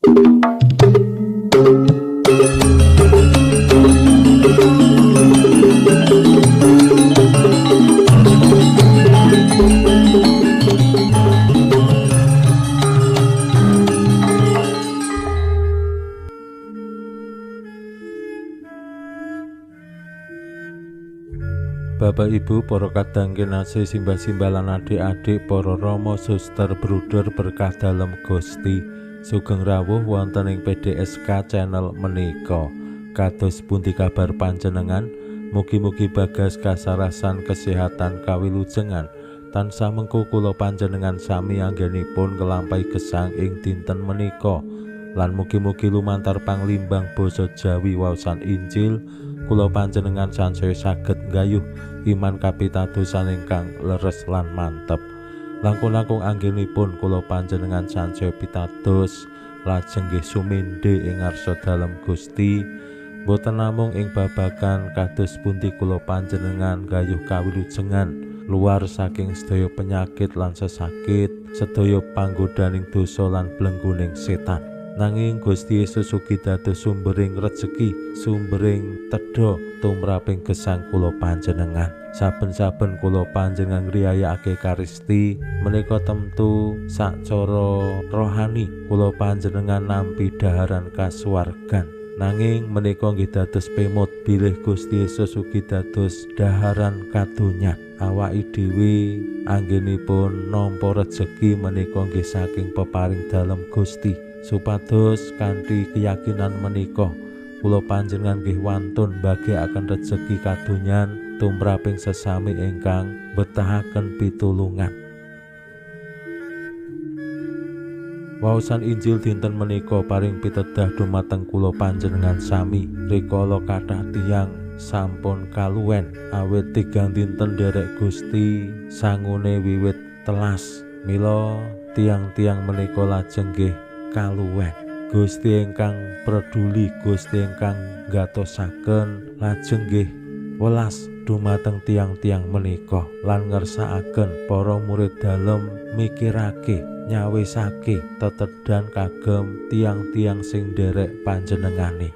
Bapak Ibu, para kadang kinasih simbah-simbah lan adik-adik, para rama suster bruder berkah dalem Gusti, sugeng rawuh wonten ing PDSK channel menika. Kados pundi kabar panjenengan? Mugi-mugi bagas kasarasan kesehatan kawilujengan tansah mengko kula panjenengan sami anggenipun nglampahi gesang ing dinten menika. Lan mugi-mugi lumantar panglimbang basa Jawi waosan Injil kula panjenengan sansaya saged nggayuh iman kapitadosan ingkang leres lan mantep. Langkung-langkung anggenipun kula panjenengan sansaya pitados lajeng nggih sumindhe ing ngarsa dalem Gusti, boten namung ing babagan kados pundi kula panjenengan nggayuh kawilujengan luar saking sedaya penyakit lan sesakit, sedaya panggodaning dosa lan blengguning setan. Nanging Gusti Yesus ugi dados sumbering rejeki, sumbering tedha tumraping gesang kula panjenengan. Saben-saben kula panjenengan ngriyayakake karisti menika temtu sacara rohani kula panjenengan nampi dhaharan kasuwargan. Nanging menika nggih dados pemut bilih Gusti Yesus ugi dados dhaharan kadonya. Awake dhewe anggenipun nampa rejeki menika nggih saking peparing dalem Gusti. Supados kanthi keyakinan menika kula panjenengan nggih wantun mbagikaken rejeki kadonyan tumraping sesami ingkang betahaken pitulungan. Waosan Injil dinten menika paring pitedah dumateng kula panjenengan sami. Rikala kathah tiyang sampun kaluwen awit tigang dinten nderek Gusti sangune wiwit telas. Mila tiang-tiang menika lajeng nggih kaluwen. Gusti ingkang peduli, Gusti ingkang ngatosaken lajeng nggih welas dumateng tiang-tiang menika lan ngersakaken para murid dalem mikirake nyawisake tetedan kagem tiang-tiang sing nderek panjenengane.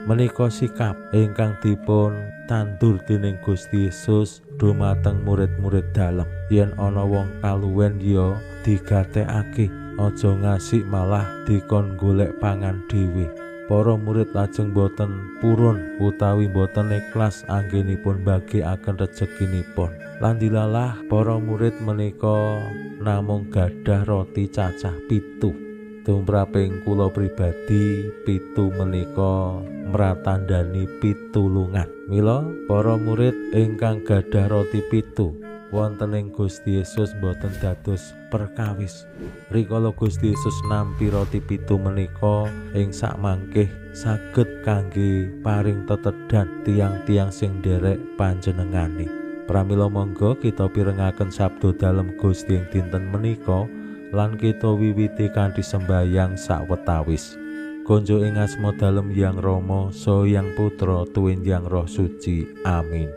Menika sikap ingkang dipun tandur dening Gusti Yesus dumateng murid-murid dalem. Yen ana wong kaluwen ya digatekake, aja ngasik malah dikon golek pangan dhewe. Para murid lajeng boten purun utawi boten ikhlas anggenipun bagikaken rejekinipun. Lan dilalah para murid menika namung gadah roti cacah 7. Tumraping kula pribadi 7 menika mratandani pitulungan. Mila para murid ingkang gadah roti 7 wonten ing Gusti Yesus boten dados perkawis. Rikala Gusti Yesus nampi roti 7 menika ing sakmangkih saged kangge paring tetedan tiang-tiang sing nderek panjenengane. Pramila monggo kita pirengaken sabda dalem Gusti ing dinten menika lan kita wiwiti kanthi sembayang sawetawis. Konjo ing asma dalem Hyang Rama saha Hyang Putra tuwin Hyang Roh Suci. Amin.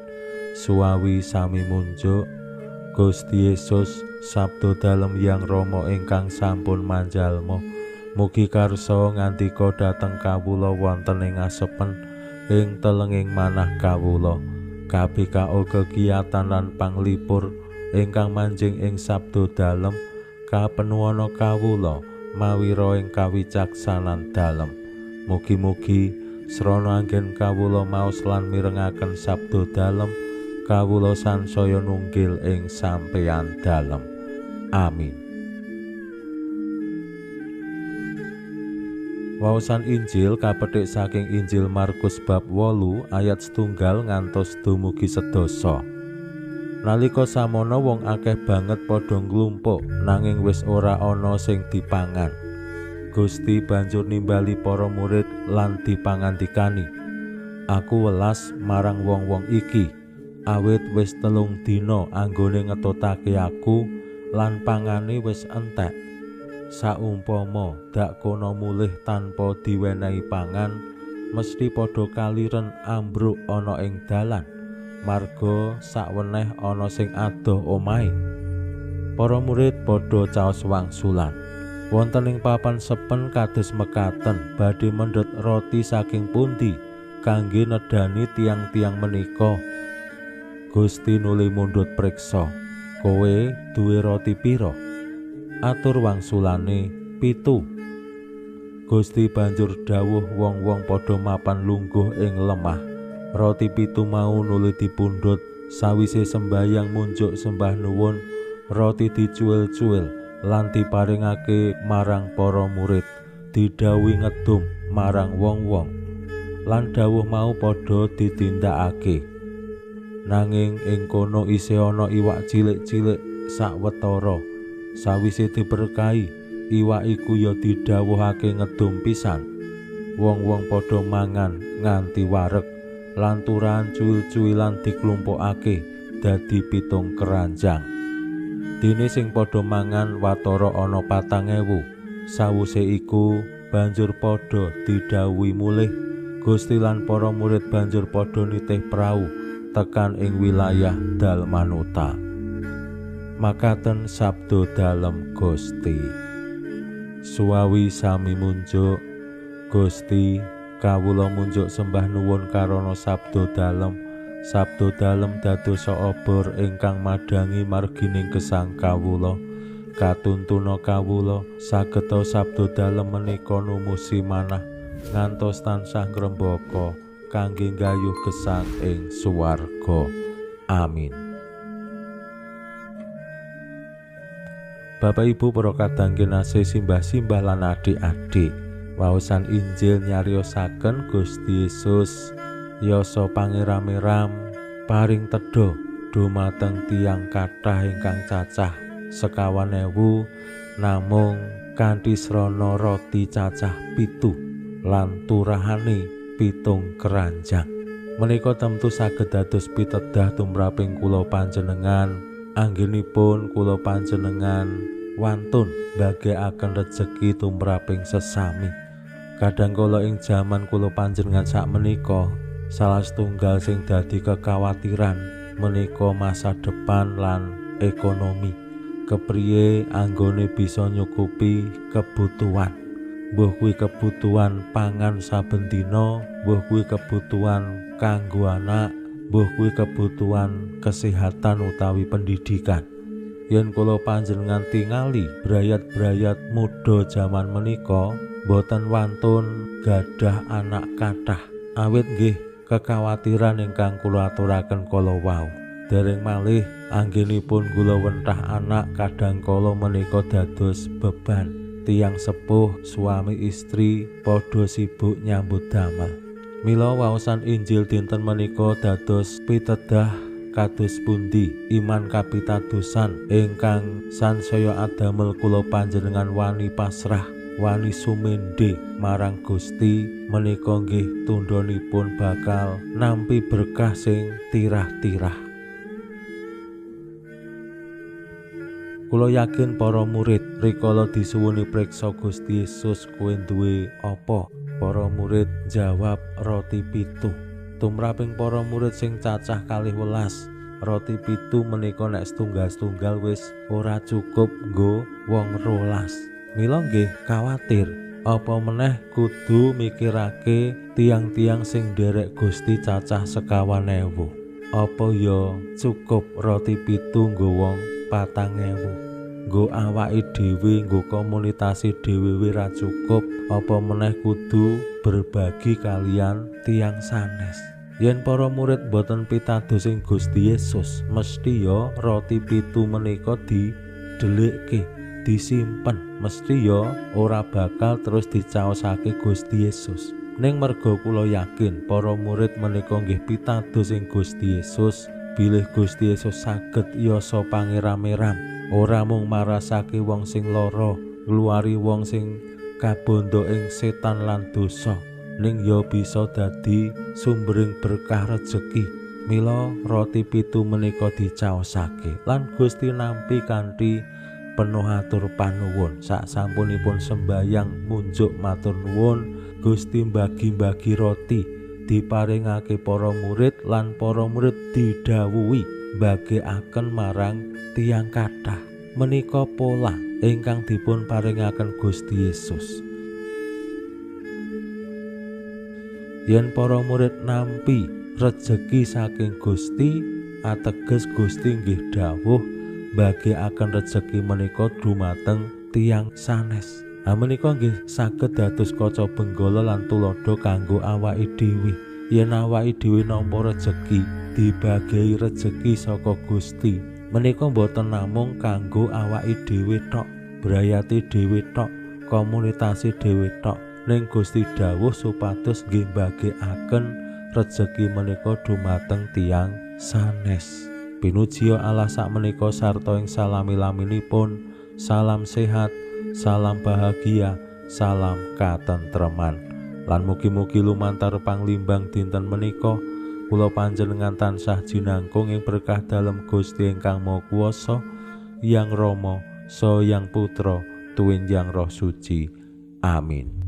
Suwawi sami munjuk Gusti Yesus sabda dalem Hyang Rama ingkang sampun manjalma mugi karsa ngandika dhateng kawula wonten ing asepen ing telenging manah kawula. KBKO kegiatan lan panglipur ingkang manjing ing sabda dalem kapenuwana kawula mawira ing kawicaksanan dalem. Mugi-mugi srana anggen kawula maos lan mirengaken sabda dalem kawula sansaya nunggil ing sampeyan dalem. Amin. Waosan Injil kapetik saking Injil Markus bab 8 ayat 1 ngantos dumugi 11. Nalika samono wong akeh banget padha nglumpuk nanging wis ora ana sing dipangan. Gusti banjur nimbali para murid lan dipangandikani, "Aku welas marang wong-wong iki, awit wis 3 dina anggone ngetutake aku lan pangane wis entek. Saumpama dak kono mulih tanpa diwenehi pangan, mesti padha kaliren ambruk ana ing dalan, marga sakweneh ana sing adoh omahe." Para murid padha caos wangsulan. Wonten ing papan sepen kados mekaten, badhe mendhet roti saking pundi kangge nedani tiang-tiang menika. Gusti nuli mundhut priksa, kowe duwe roti pira? Atur wangsulane 7. Gusti banjur dawuh wong-wong padha mapan lungguh ing lemah. Roti 7 mau nuli dipundhut. Sawise sembayang munjuk sembah nuwun, roti dicuil-cuil lan diparingake marang para murid, didhawuhi ngedum marang wong-wong. Lan dawuh mau padha ditindakake. Nanging ing kono isih ana iwak cilik-cilik sawetara. Sawise diberkahi, iwak iku ya didhawuhake ngedum pisan. Wong-wong padha mangan nganti wareg, lan turahan cuil-cuilan diklumpukake dadi 7 keranjang. Dene sing padha mangan watara ana 4.000. Sawuse iku banjur padha didhawuhi mulih. Gusti lan para murid banjur padha nitih prau tekan ing wilayah Dalmanuta. Makaten sabda dalem Gusti. Suwawi sami munjuk, Gusti kawula munjuk sembah nuwun karana sabda dalem. Sabda dalem dadosa obor ingkang madangi margining gesang kawula. Katuntuna kawula sageta sabda dalem menika numusi manah ngantos tansah ngrembaka kangge nggayuh gesang ing swarga. Amin. Bapak Ibu para kadang kinasih simbah-simbah lan adik-adik, waosan Injil nyariosaken Gusti Yesus yasa pangeram-eram paring tedha dumateng tiyang kathah ingkang cacah 50.000 namung kanthi srana roti cacah 7 lan turahane 7 keranjang. Menika temtu saged dados pitedah tumraping kula panjenengan. Anggenipun kula panjenengan wantun mbagekaken rejeki tumraping sesami. Kadangkala ing jaman kula panjenengan sakmenika, salah setunggal sing dadi kekhawatiran menika masa depan lan ekonomi. Kepriye anggone bisa nyukupi kebutuhan. Mbuh kuwi kebutuhan pangan saben dina, mbuh kuwi kebutuhan kanggo anak, mbuh kuwi kebutuhan kesehatan utawi pendidikan. Yen kula panjenengan tingali brayat-brayat muda jaman menika boten wantun gadah anak kathah, awit nggih kekhawatiran ingkang kula aturaken kala wau. Dereng malih anggenipun kula wentah anak kadangkala menika dados beban. Tiyang sepuh suami istri padha sibuk nyambut damel. Mila waosan Injil dinten menika dados pitedah kados pundi iman kapitadosan ingkang sansaya adamel kula panjenengan wani pasrah, wani sumendhe marang Gusti. Menika nggih tundhonipun bakal nampi berkah sing tirah-tirah. Kula yakin para murid rikala disuwuni priksa Gusti Yesus, kowe duwe apa? Para murid jawab, roti 7. Tumraping para murid sing cacah 12, roti 7 menika nek setunggal-setunggal wis ora cukup nggo wong 12. Mila nggih kuwatir, apa meneh kudu mikirake tiang-tiang sing nderek Gusti cacah 50.000. Apa ya cukup roti 7 nggo wong 4.000? Nggo awake dhewe, nggo komunitasi dhewe ora cukup, apa meneh kudu berbagi kalian tiang sanes. Yen para murid boten pitados ing Gusti Yesus, mesti ya roti 7 menika didelikke, disimpen, mesti ya ora bakal terus dicaosake Gusti Yesus. Ning merga kula yakin para murid menika nggih pitados ing Gusti Yesus, bilih Gusti Yesus saged yasa pangeram-eram, ora mung marasake wong sing lara, ngluwari wong sing kabondo ing setan lan dosa, ning ya bisa dadi sumbering berkah rejeki. Mila roti 7 menika dicaosake lan Gusti nampi kanthi penuh atur panuwun. Sak sampunipun sembayang munjuk matur nuwun, Gusti mbagi-mbagi roti diparingake para murid lan para murid didhawuhi mbagikaken marang tiyang kathah. Menika pola ingkang dipun paringaken Gusti Yesus. Yen para murid nampi rejeki saking Gusti, ateges Gusti nggih dawuh mbagikaken rejeki menika dumateng tiyang sanes. Menika nggih saged dados kaca benggala lan tulodo kanggo awake dhewe. Yen awake dhewe nampa rejeki, dibagi rejeki saka Gusti, menika boten namung kanggo awake dhewe tok, brayati dhewe tok, komunitasi dhewe tok, ning Gusti dawuh supados nggih mbagikaken rejeki menika dumateng tiyang sanes. Pinuji Allah sakmenika sarta ing salami-laminipun. Salam sehat, salam bahagia, salam katentreman. Lan mugi-mugi lumantar panglimbang dinten menika kula panjenengan tansah jinangkung ing berkah dalem Gusti ingkang Maha Kuwasa, Yang Rama saha Yang Putra tuwin Yang Roh Suci. Amin.